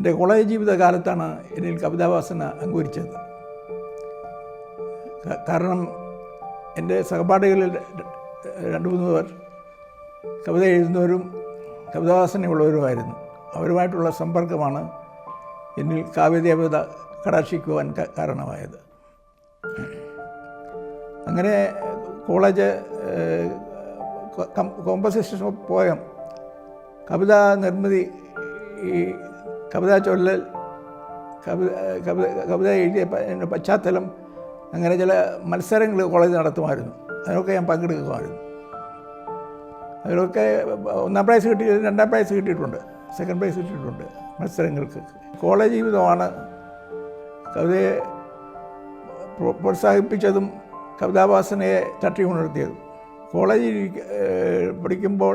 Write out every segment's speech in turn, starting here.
എൻ്റെ കോളേജ് ജീവിതകാലത്താണ് എന്നിൽ കവിതാവാസന അങ്കുരിച്ചത്. കാരണം എൻ്റെ സഹപാഠികളിൽ 2-3 പേർ കവിത എഴുതുന്നവരും കവിതാവാസനയുള്ളവരുമായിരുന്നു. അവരുമായിട്ടുള്ള സമ്പർക്കമാണ് എന്നിൽ കാവ്യദേവത കടാക്ഷിക്കുവാൻ കാരണമായത്. അങ്ങനെ കോളേജ് കോമ്പസിഷൻ ഓഫ് പോയം, കവിതാ നിർമ്മിതി, ഈ കവിതാ ചൊല്ലൽ, കവിത എഴുതിയ പശ്ചാത്തലം, അങ്ങനെ ചില മത്സരങ്ങൾ കോളേജ് നടത്തുമായിരുന്നു. അതിനൊക്കെ ഞാൻ പങ്കെടുക്കുമായിരുന്നു. അതിലൊക്കെ 1ാം പ്രൈസ് കിട്ടിയിട്ടുണ്ട്, 2ാം പ്രൈസ് കിട്ടിയിട്ടുണ്ട്, 2nd പ്രൈസ് കിട്ടിയിട്ടുണ്ട് മത്സരങ്ങൾക്ക്. കോളേജ് ജീവിതമാണ് കവിതയെ പ്രോത്സാഹിപ്പിച്ചതും കവിതാവാസനയെ തട്ടി ഉണർത്തിയതും. കോളേജിൽ പഠിക്കുമ്പോൾ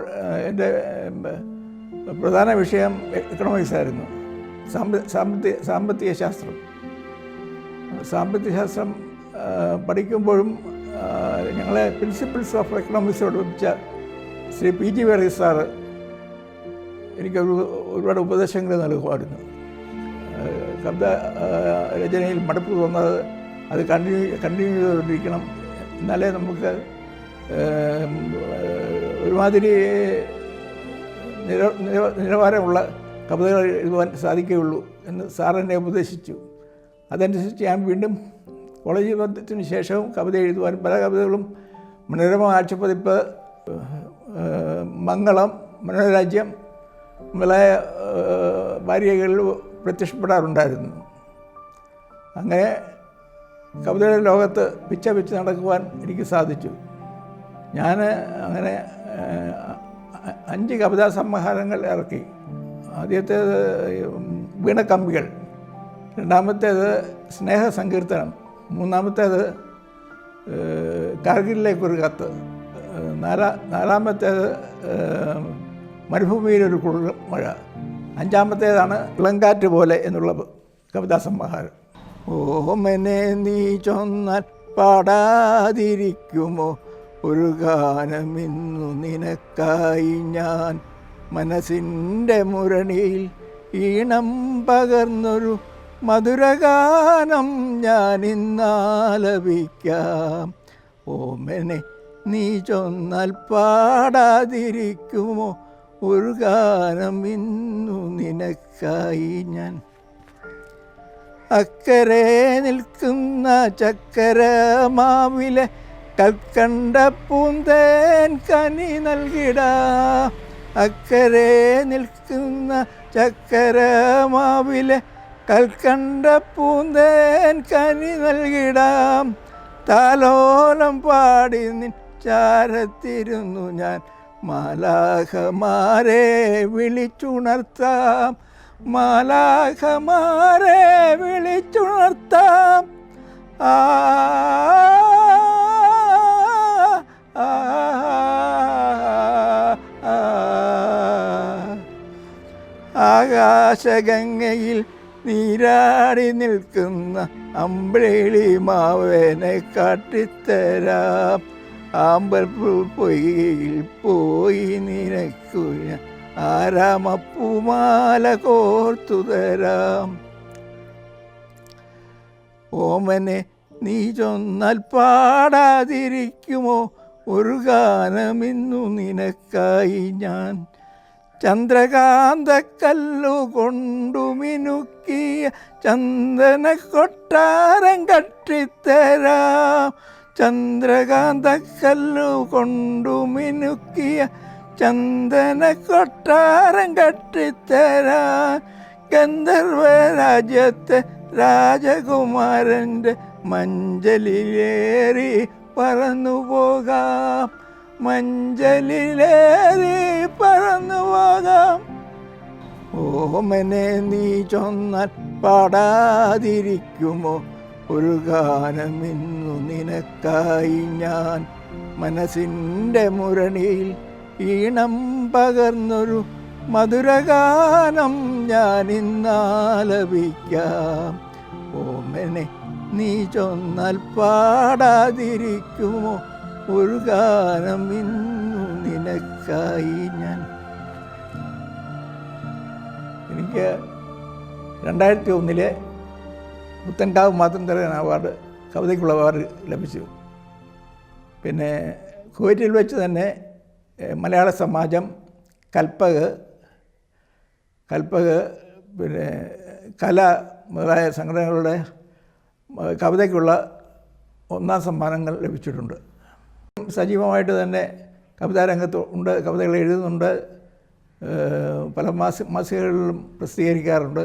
എൻ്റെ പ്രധാന വിഷയം എക്കണോമിക്സ് ആയിരുന്നു, സാമ്പത്തിക ശാസ്ത്രം. സാമ്പത്തിക ശാസ്ത്രം പഠിക്കുമ്പോഴും ഞങ്ങളെ പ്രിൻസിപ്പിൾസ് ഓഫ് എക്കണോമിക്സോട് പഠിപ്പിച്ച ശ്രീ P.G. വർഗീസ് സാറ് എനിക്ക് ഒരുപാട് ഉപദേശങ്ങൾ നൽകുമായിരുന്നു. കവിത രചനയിൽ മടുപ്പ് തോന്നാതെ അത് കണ്ടിന്യൂ ചെയ്തുകൊണ്ടിരിക്കണം, എന്നാലേ നമുക്ക് ഒരുമാതിരി നിലവാരമുള്ള കവിതകൾ എഴുതുവാൻ സാധിക്കുകയുള്ളൂ എന്ന് സാറെന്നെ ഉപദേശിച്ചു. അതനുസരിച്ച് ഞാൻ വീണ്ടും കോളേജ് ജീവിതത്തിന് ശേഷവും കവിത എഴുതുവാനും പല കവിതകളും മനോരമ ആഴ്ചപ്പതിപ്പ്, മംഗളം, മനോരാജ്യം മുതലായ വാരികകളിൽ പ്രത്യക്ഷപ്പെടാറുണ്ടായിരുന്നു. അങ്ങനെ കവിതയുടെ ലോകത്ത് പിച്ച നടക്കുവാൻ എനിക്ക് സാധിച്ചു. ഞാൻ അങ്ങനെ 5 കവിതാ സമാഹാരങ്ങൾ ഇറക്കി. ആദ്യത്തേത് വീണക്കമ്പികൾ, 2ാമത്തേത് സ്നേഹസങ്കീർത്തനം, 3ാമത്തേത് കാർഗിലിലേക്കൊരു കത്ത്, 4ാമത്തേത് മരുഭൂമിയിലൊരു കുളിർമഴ, 5ാമത്തേതാണ് ഇളങ്കാറ്റ് പോലെ എന്നുള്ള കവിതാ സമാഹാരം. ഓമനെ നീ ചൊന്നാൽ പാടാതിരിക്കുമോ ഒരു ഗാനമിന്നു നിനക്കായി ഞാൻ, മനസ്സിൻ്റെ മുരണിയിൽ ഈണം പകർന്നൊരു മധുരഗാനം ഞാനിന്നാലപിക്കാം. ഓമനെ നീ ചൊന്നാൽ പാടാതിരിക്കുമോ ഒരു ഗാനം ഇന്നു നിനക്കായി ഞാൻ. അക്കരെ നിൽക്കുന്ന ചക്കര മാവിലെ കൽക്കണ്ട പൂന്തേൻ കനി നൽകിടാം. അക്കരെ നിൽക്കുന്ന ചക്കര മാവിലെ കൽക്കണ്ട പൂന്തേൻ കനി നൽകിടാം. താലോലം പാടി നിൻ ചാരത്തിരുന്നു ഞാൻ, മാലാഖമാരെ വിളിച്ചുണർത്താം, മാലാഖമാരെ വിളിച്ചുണർത്താം. ആകാശഗംഗയിൽ നീരാടി നിൽക്കുന്ന അമ്പിളി മാവേനെ കാട്ടിത്തരാം. ആമ്പൽ പൊയ്കയിൽ പോയി നിനക്കു ഞാൻ ആരാമപ്പൂമാല കോർത്തു തരാം. ഓമനെ നീ ചൊന്നാൽ പാടാതിരിക്കുമോ ഒരു ഗാനമിന്നു നിനക്കായി ഞാൻ. ചന്ദ്രകാന്തക്കല്ലു കൊണ്ടു മിനുക്കിയ ചന്ദന കൊട്ടാരം കട്ടിത്തരാം. ചന്ദ്രകാന്തക്കല്ലു കൊണ്ടു മിനുക്കിയ ചന്ദന കൊട്ടാരം കട്ടിത്തരാൻ. ഗന്ധർവ രാജ്യത്തെ രാജകുമാരൻ്റെ മഞ്ചലിലേറി പറന്നു പോകാം, മഞ്ചലിലേറി പറന്നു പോകാം. ഓമനെ നീ ചൊന്നാൽ പാടാതിരിക്കുമോ ഒരു ഗാനമിന്നു നിനക്കായി ഞാൻ. മനസ്സിൻ്റെ മുരണിയിൽ ഈണം പകർന്നൊരു മധുരഗാനം ഞാനിന്നാലപിക്കാം. ഓമനെ നീ ചൊന്നാൽ പാടാതിരിക്കുമോ ഒരു ഗാനം ഇന്നു നിനക്കായി ഞാൻ. എനിക്ക് 2001 പുത്തൻകാവ് മാത്തന്തരൻ അവാർഡ് കവിതയ്ക്കുള്ള അവാർഡ് ലഭിച്ചു. പിന്നെ കുവൈറ്റിൽ വെച്ച് തന്നെ മലയാള സമാജം, കൽപ്പക്, പിന്നെ കല മുതലായ സംഘടനകളുടെ കവിതയ്ക്കുള്ള 1ാം സമ്മാനങ്ങൾ ലഭിച്ചിട്ടുണ്ട്. സജീവമായിട്ട് തന്നെ കവിതാരംഗത്ത് ഉണ്ട്, കവിതകൾ എഴുതുന്നുണ്ട്, പല മാസികകളിലും പ്രസിദ്ധീകരിക്കാറുണ്ട്.